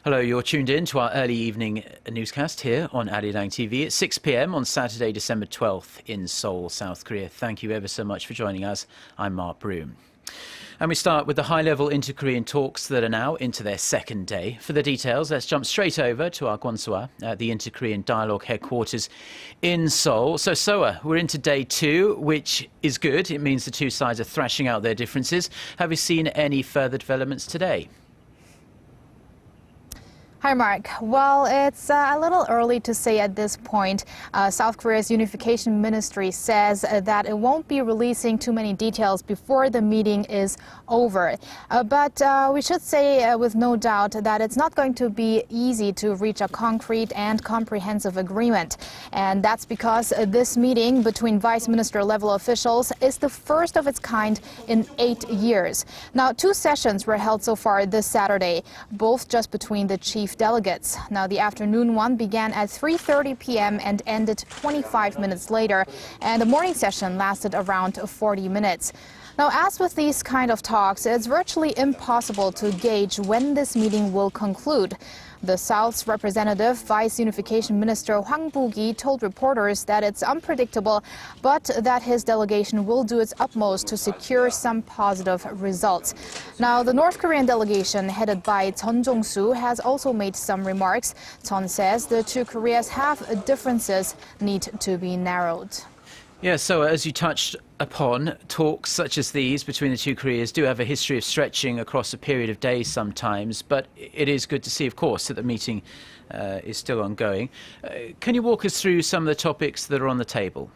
Hello, you're tuned in to our early evening newscast here on Arirang TV at 6 p.m. on Saturday, December 12th in Seoul, South Korea. Thank you ever so much for joining us. I'm Mark Broom. And we start with the high-level inter-Korean talks that are now into their second day. For the details, let's jump straight over to our Gwon-soa at the Inter-Korean Dialogue headquarters in Seoul. So, Soa, we're into day two, which is good. It means the two sides are thrashing out their differences. Have you seen any further developments today? Hi, Mark. Well, it's a little early to say at this point. South Korea's Unification Ministry says that it won't be releasing too many details before the meeting is over. But we should say with no doubt that it's not going to be easy to reach a concrete and comprehensive agreement. And that's because this meeting between vice minister level officials is the first of its kind in 8 years. Now, 2 sessions were held so far this Saturday, both just between the chief delegates. Now, the afternoon one began at 3:30 p.m. and ended 25 minutes later, and the morning session lasted around 40 minutes. Now, as with these kind of talks, it's virtually impossible to gauge when this meeting will conclude. The South's representative, Vice Unification Minister Hwang Buk-gi, told reporters that it's unpredictable, but that his delegation will do its utmost to secure some positive results. Now, the North Korean delegation, headed by Ahn Cheol-soo, has also made some remarks. Ahn says the two Koreas have differences need to be narrowed. Yeah, so as you touched upon, talks such as these between the two Koreas do have a history of stretching across a period of days sometimes, but it is good to see, of course, that the meeting is still ongoing. Can you walk us through some of the topics that are on the table?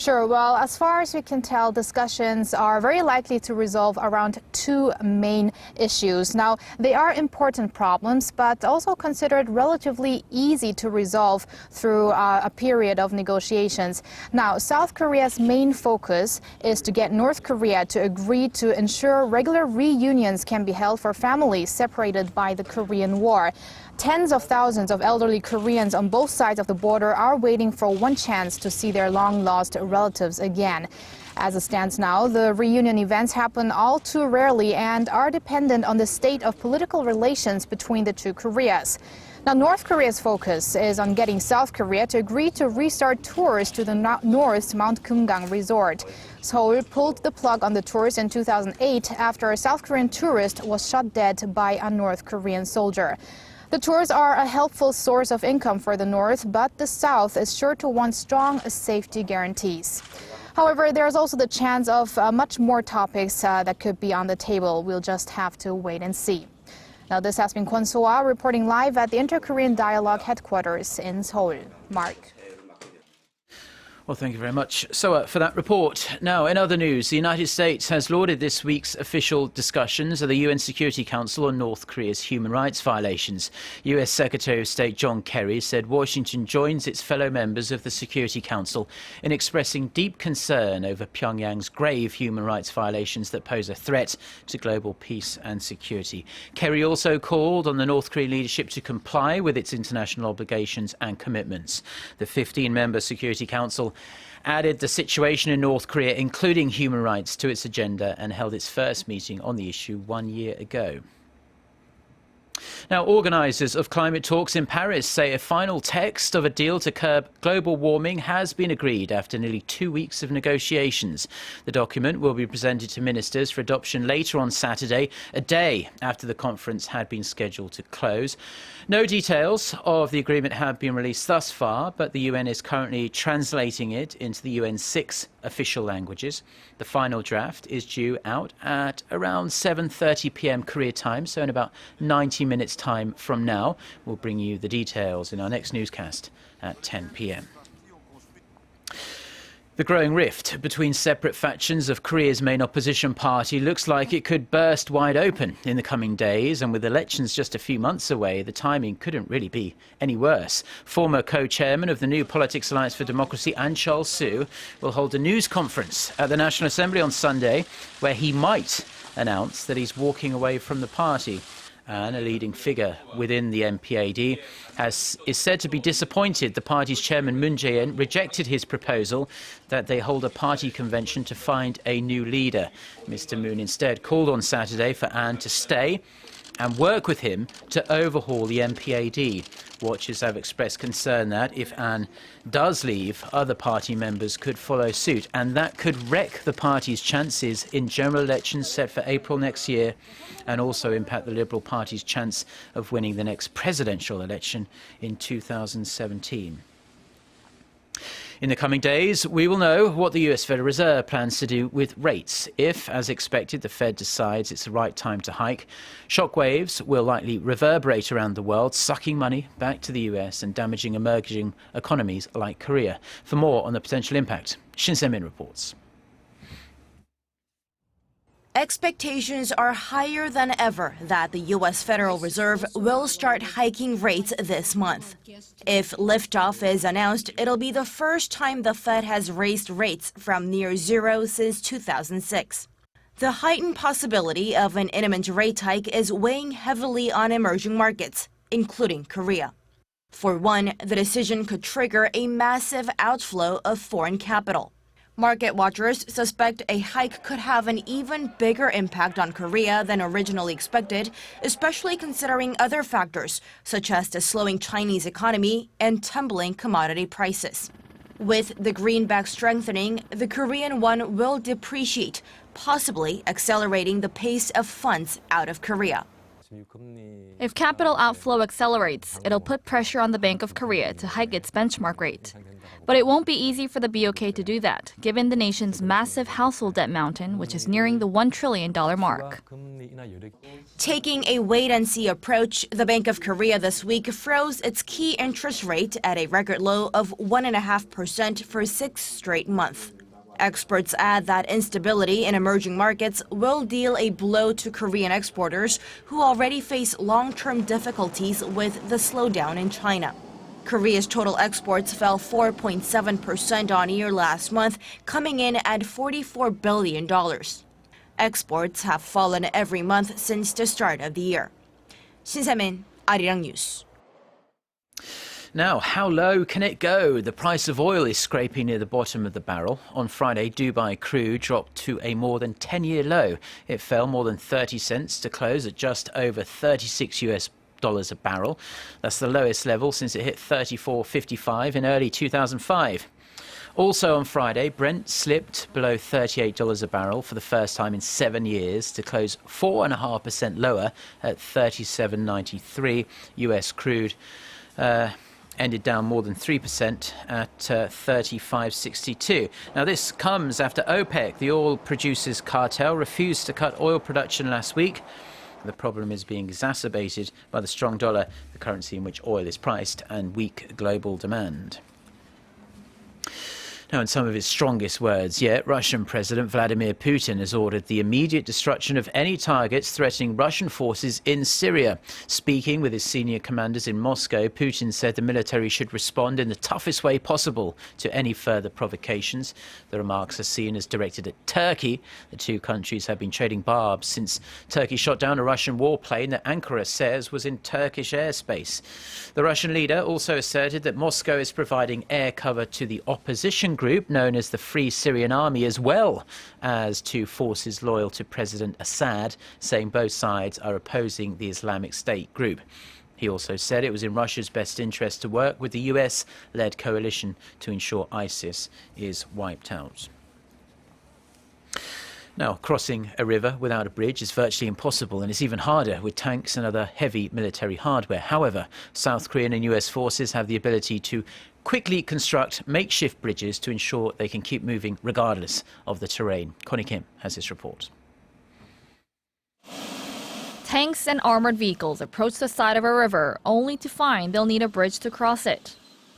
Sure. Well, as far as we can tell, discussions are very likely to resolve around 2 main issues. Now, they are important problems, but also considered relatively easy to resolve through a period of negotiations. Now, South Korea's main focus is to get North Korea to agree to ensure regular reunions can be held for families separated by the Korean War. Tens of thousands of elderly Koreans on both sides of the border are waiting for one chance to see their long-lost relatives again. As it stands now, the reunion events happen all too rarely and are dependent on the state of political relations between the two Koreas. Now, North Korea's focus is on getting South Korea to agree to restart tours to the North's Mount Kumgang resort. Seoul pulled the plug on the tours in 2008 after a South Korean tourist was shot dead by a North Korean soldier. The tours are a helpful source of income for the North, but the South is sure to want strong safety guarantees. However, there's also the chance of much more topics that could be on the table. We'll just have to wait and see. Now, this has been Gwon-soa reporting live at the Inter-Korean Dialogue headquarters in Seoul. Mark. Well, thank you very much, Soa, for that report. Now, in other news, the United States has lauded this week's official discussions of the UN Security Council on North Korea's human rights violations. US Secretary of State John Kerry said Washington joins its fellow members of the Security Council in expressing deep concern over Pyongyang's grave human rights violations that pose a threat to global peace and security. Kerry also called on the North Korean leadership to comply with its international obligations and commitments. The 15-member Security Council added the situation in North Korea, including human rights, to its agenda and held its first meeting on the issue 1 year ago. Now, organisers of climate talks in Paris say a final text of a deal to curb global warming has been agreed after nearly 2 weeks of negotiations. The document will be presented to ministers for adoption later on Saturday, a day after the conference had been scheduled to close. No details of the agreement have been released thus far, but the UN is currently translating it into the UN's 6 official languages. The final draft is due out at around 7:30 p.m. Korea time, so in about 90 minutes time from now. We'll bring you the details in our next newscast at 10 p.m. The growing rift between separate factions of Korea's main opposition party looks like it could burst wide open in the coming days, and with elections just a few months away, the timing couldn't really be any worse. Former co-chairman of the New Politics Alliance for Democracy, Ahn Cheol-soo, will hold a news conference at the National Assembly on Sunday, where he might announce that he's walking away from the party. And a leading figure within the NPAD is said to be disappointed the party's chairman Moon Jae-in rejected his proposal that they hold a party convention to find a new leader. Mr. Moon instead called on Saturday for Ahn to stay and work with him to overhaul the NPAD. Watchers have expressed concern that if Ahn does leave, other party members could follow suit, and that could wreck the party's chances in general elections set for April next year, and also impact the Liberal Party's chance of winning the next presidential election in 2017. In the coming days, we will know what the US Federal Reserve plans to do with rates. If, as expected, the Fed decides it's the right time to hike, shockwaves will likely reverberate around the world, sucking money back to the US and damaging emerging economies like Korea. For more on the potential impact, Shin Se-min reports. Expectations are higher than ever that the U.S. Federal Reserve will start hiking rates this month. If liftoff is announced, it'll be the first time the Fed has raised rates from near zero since 2006. The heightened possibility of an imminent rate hike is weighing heavily on emerging markets, including Korea. For one, the decision could trigger a massive outflow of foreign capital. Market watchers suspect a hike could have an even bigger impact on Korea than originally expected, especially considering other factors, such as the slowing Chinese economy and tumbling commodity prices. With the greenback strengthening, the Korean won will depreciate, possibly accelerating the pace of funds out of Korea. If capital outflow accelerates, it'll put pressure on the Bank of Korea to hike its benchmark rate. But it won't be easy for the BOK to do that, given the nation's massive household debt mountain, which is nearing the $1 trillion mark. Taking a wait-and-see approach, the Bank of Korea this week froze its key interest rate at a record low of 1.5% for 6 straight months. Experts add that instability in emerging markets will deal a blow to Korean exporters who already face long-term difficulties with the slowdown in China. Korea's total exports fell 4.7% on year last month, coming in at $44 billion. Exports have fallen every month since the start of the year. Shin Se-min, Arirang News. Now, how low can it go? The price of oil is scraping near the bottom of the barrel. On Friday, Dubai Crude dropped to a more than 10-year low. It fell more than 30 cents to close at just over $36 a barrel. That's the lowest level since it hit $34.55 in early 2005. Also on Friday, Brent slipped below $38 a barrel for the first time in 7 years to close 4.5% lower at $37.93. US crude ended down more than 3% at $35.62. Now this comes after OPEC, the oil producers cartel, refused to cut oil production last week. The problem is being exacerbated by the strong dollar, the currency in which oil is priced, and weak global demand. Now, in some of his strongest words yet, Russian President Vladimir Putin has ordered the immediate destruction of any targets threatening Russian forces in Syria. Speaking with his senior commanders in Moscow, Putin said the military should respond in the toughest way possible to any further provocations. The remarks are seen as directed at Turkey. The two countries have been trading barbs since Turkey shot down a Russian warplane that Ankara says was in Turkish airspace. The Russian leader also asserted that Moscow is providing air cover to the opposition group known as the Free Syrian Army, as well as to forces loyal to President Assad, saying both sides are opposing the Islamic State group. He also said it was in Russia's best interest to work with the US-led coalition to ensure ISIS is wiped out. Now, crossing a river without a bridge is virtually impossible, and it's even harder with tanks and other heavy military hardware. However, South Korean and US forces have the ability to quickly construct makeshift bridges to ensure they can keep moving regardless of the terrain. Connie Kim has this report. Tanks and armored vehicles approach the side of a river only to find they'll need a bridge to cross it.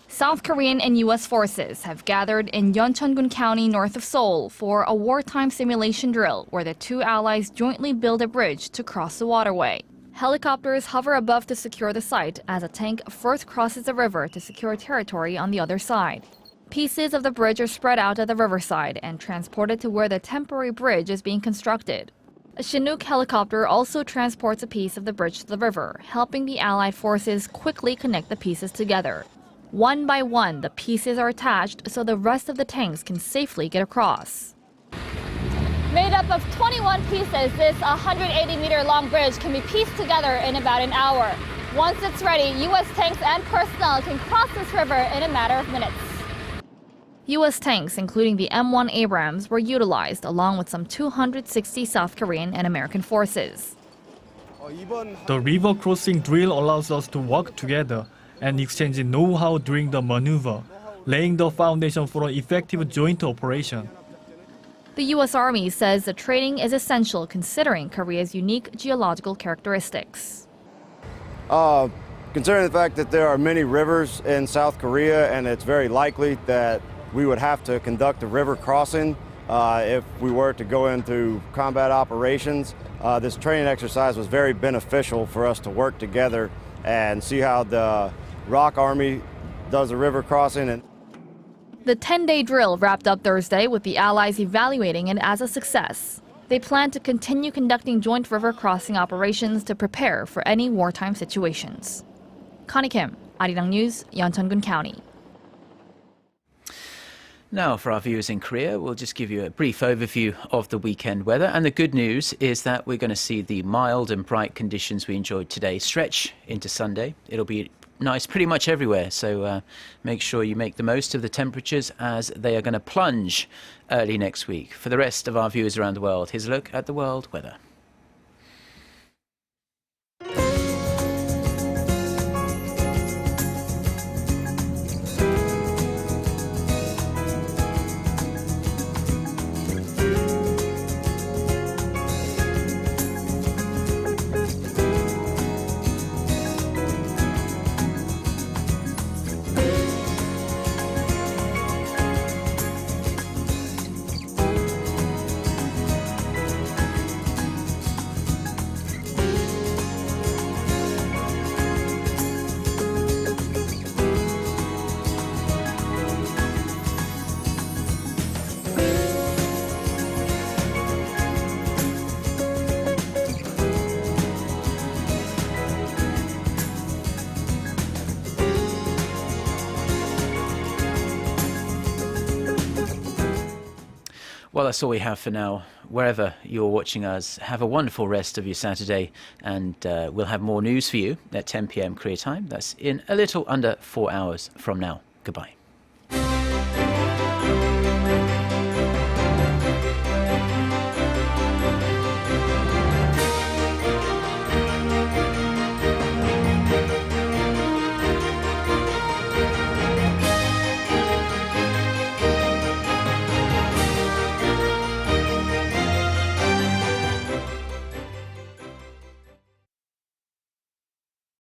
South Korean and U.S. forces have gathered in Yeoncheon-gun County north of Seoul for a wartime simulation drill where the two allies jointly build a bridge to cross the waterway. Helicopters hover above to secure the site as a tank first crosses the river to secure territory on the other side. Pieces of the bridge are spread out at the riverside and transported to where the temporary bridge is being constructed. A Chinook helicopter also transports a piece of the bridge to the river, helping the Allied forces quickly connect the pieces together. One by one, the pieces are attached so the rest of the tanks can safely get across. Made up of 21 pieces, this 180-meter-long bridge can be pieced together in about an hour. Once it's ready, U.S. tanks and personnel can cross this river in a matter of minutes. U.S. tanks, including the M1 Abrams, were utilized along with some 260 South Korean and American forces. The river crossing drill allows us to work together and exchange know-how during the maneuver, laying the foundation for an effective joint operation. The U.S. Army says the training is essential considering Korea's unique geological characteristics. Considering the fact that there are many rivers in South Korea and it's very likely that we would have to conduct a river crossing if we were to go into combat operations, this training exercise was very beneficial for us to work together and see how the ROK Army does a river crossing. The 10-day drill wrapped up Thursday with the Allies evaluating it as a success. They plan to continue conducting joint river crossing operations to prepare for any wartime situations. Connie Kim, Arirang News, Yeoncheon-gun County. Now, for our viewers in Korea, we'll just give you a brief overview of the weekend weather. And the good news is that we're going to see the mild and bright conditions we enjoyed today stretch into Sunday. It'll be nice pretty much everywhere, so make sure you make the most of the temperatures as they are going to plunge early next week. For the rest of our viewers around the world, here's a look at the world weather. Well, that's all we have for now. Wherever you're watching us, have a wonderful rest of your Saturday, and we'll have more news for you at 10 p.m. Korea time. That's in a little under 4 hours from now. Goodbye.